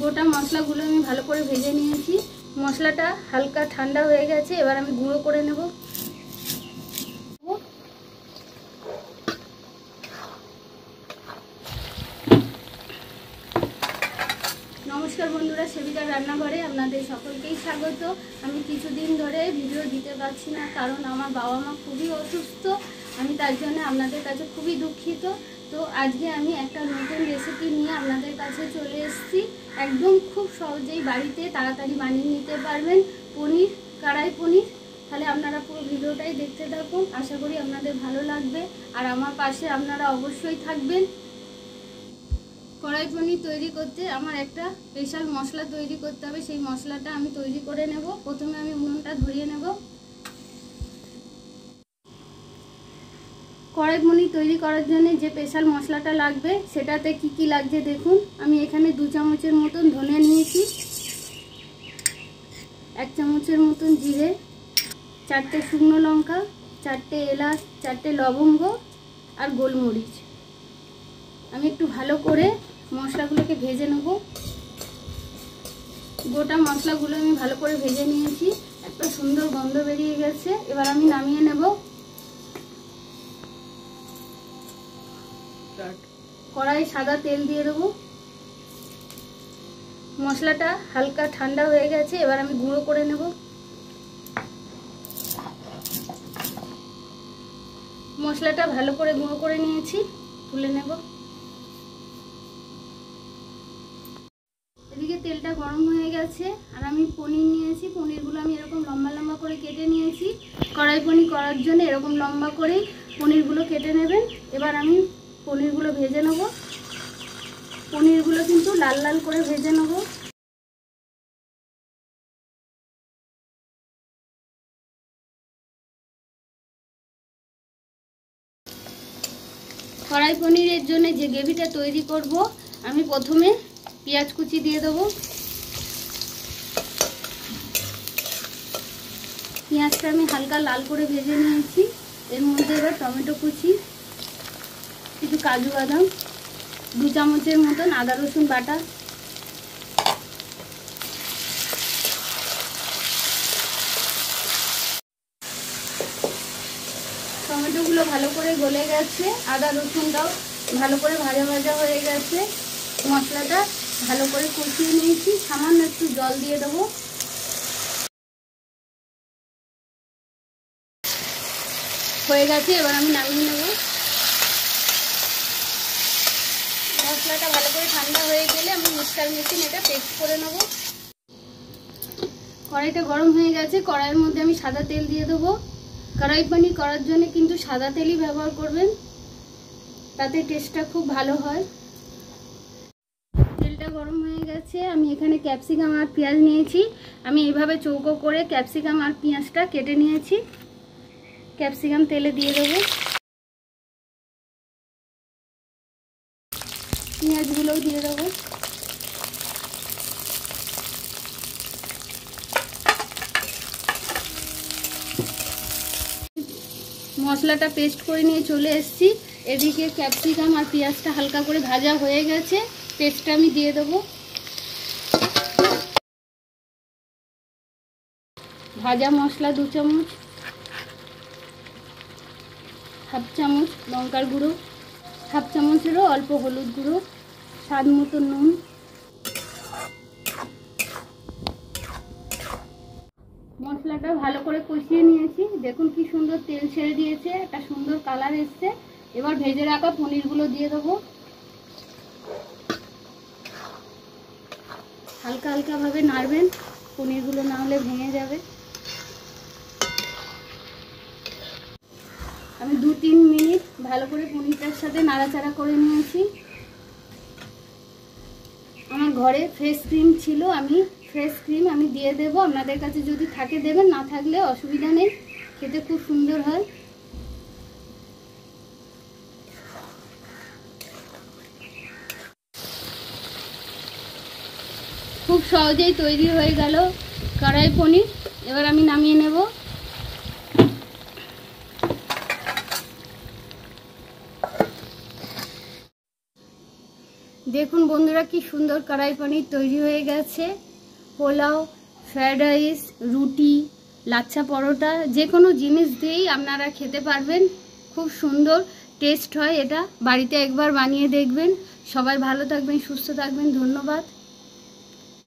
গোটা মশলাগুলো আমি ভালো করে ভেজে নিয়েছি। মশলাটা হালকা ঠান্ডা হয়ে গেছে, এবার আমি গুঁড়ো করে নেব। নমস্কার বন্ধুরা, সেবিকার রান্নাঘরে আপনাদের সকলকেই স্বাগত। আমি কিছুদিন ধরে ভিডিও দিতে পারছি না, কারণ আমার বাবা মা খুবই অসুস্থ। আমি তার জন্য আপনাদের কাছে খুবই দুঃখিত। তো আজকে আমি একটা নতুন রেসিপি নিয়ে আপনাদের কাছে চলে এসেছি। একদম খুব সহজেই বাড়িতে তাড়াতাড়ি বানিয়ে নিতে পারবেন পনির, কড়াই পনির। তাহলে আপনারা পুরো ভিডিওটাই দেখতে থাকুন, আশা করি আপনাদের ভালো লাগবে। আর আমার পাশে আপনারা অবশ্যই থাকবেন। কড়াই পনির তৈরি করতে আমার একটা স্পেশাল মশলা তৈরি করতে হবে, সেই মশলাটা আমি তৈরি করে নেব। প্রথমে আমি উনুনটা ধরিয়ে নেব। কড়াই পনির তৈরি করার জন্য যে স্পেশাল মশলাটা লাগবে সেটাতে কি কি লাগছে দেখুন। আমি এখানে 2 চামচের মতন ধনে নিয়েছি, 1 চামচের মতন জিরে, 4টে শুকনো লঙ্কা, 4টে এলাচ, 4টে লবঙ্গ আর গোলমরিচ। আমি একটু ভালো করে মশলাগুলোকে ভেজে নেব। গোটা মশলাগুলো আমি ভালো করে ভেজে নিয়েছি, একটা সুন্দর গন্ধ বেরিয়ে গেছে। এবার আমি নামিয়ে নেব। কড়াই সাদা তেল দিয়ে দেবো। মশলাটা হালকা ঠান্ডা হয়ে গেছে, এবার আমি গুঁড়ো করে নেব। মশলাটা ভালো করে গুঁড়ো করে নিয়েছি, তুলে নেব। এদিকে তেলটা গরম হয়ে গেছে, আর আমি পনির নিয়েছি। পনিরগুলো আমি এরকম লম্বা লম্বা করে কেটে নিয়েছি। কড়াই পনির করার জন্য এরকম লম্বা করেই পনিরগুলো কেটে নেবেন। এবার আমি পনিরগুলো ভেজে নেব। পনিরগুলো কিন্তু লাল লাল করে ভেজে নেব। কড়াই পনিরের জন্য যে গ্রেভিটা তৈরি করব, আমি প্রথমে পেঁয়াজ কুচি দিয়ে দেবো। পেঁয়াজটা আমি হালকা লাল করে ভেজে নিয়েছি। এর মধ্যে এবার টমেটো কুচি, কিছু কাজু বাদাম, 2 চামচের মতন আদা রসুন বাটা, টমেটোগুলো ভালো করে গলে গেছে, আদা রসুনটাও ভালো করে ভাজা ভাজা হয়ে গেছে। মশলাটা ভালো করে কষিয়ে নিয়েছি, সামান্য একটু জল দিয়ে দেবো। হয়ে গেছে, এবার আমি নামিয়ে নেব। মশলাটা ভালো করে ঠান্ডা হয়ে গেলে আমি মিক্সচার মেশিন এটা পেস্ট করে নেব। কড়াইটা গরম হয়ে গেছে, কড়াইয়ের মধ্যে আমি সাদা তেল দিয়ে দেবো। কড়াই পনির করার জন্য কিন্তু সাদা তেলই ব্যবহার করবেন, তাতে টেস্টটা খুব ভালো হয়। তেলটা গরম হয়ে গেছে, আমি এখানে ক্যাপসিকাম আর পেঁয়াজ নিয়েছি। আমি এইভাবে চৌকো করে ক্যাপসিকাম আর পেঁয়াজটা কেটে নিয়েছি। ক্যাপসিকাম তেলে দিয়ে দেবো। পেঁয়াজগুলোও দিয়ে দেবো। মশলাটা পেস্ট করে নিয়ে চলে এসেছি। এদিকে ক্যাপসিকাম আর পেঁয়াজটা হালকা করে ভাজা হয়ে গেছে, পেস্টটা আমি দিয়ে দেবো। ভাজা মশলা 2 চামচ, 1/2 চামচ লঙ্কার গুঁড়ো, 1/2 চামচেরও অল্প হলুদ গুঁড়ো, স্বাদ মতো নুন, মশলাটা ভালো করে কষিয়ে নিয়েছি। দেখুন কি সুন্দর তেল ছেড়ে দিয়েছে, একটা সুন্দর কালার এসছে। এবার ভেজে রাখা পনিরগুলো দিয়ে দেবো। হালকা হালকা ভাবে নাড়বেন, পনিরগুলো না হলে ভেঙে যাবে। আমি 2-3 মিনিট ভালো করে পনিরটার সাথে নাড়াচাড়া করে নিয়েছি। আমার ঘরে ফ্রেশ ক্রিম ছিল, আমি ফ্রেশ ক্রিম আমি দিয়ে দেব। আপনাদের কাছে যদি থাকে দেবেন, না থাকলে অসুবিধা নেই, খেতে খুব সুন্দর হয়। খুব সহজেই তৈরি হয়ে গেল কড়াই পনির। এবার আমি নামিয়ে নেব। দেখুন বন্ধুরা কি সুন্দর কড়াই পনির তৈরি হয়ে গেছে। পোলাও, ফ্রায়েড রাইস, রুটি, লাচ্ছা পরোটা যে কোনো জিনিস দিয়েই আপনারা খেতে পারবেন। খুব সুন্দর টেস্ট হয় এটা। বাড়িতে একবার বানিয়ে দেখবেন। সবাই ভালো থাকবেন, সুস্থ থাকবেন। ধন্যবাদ।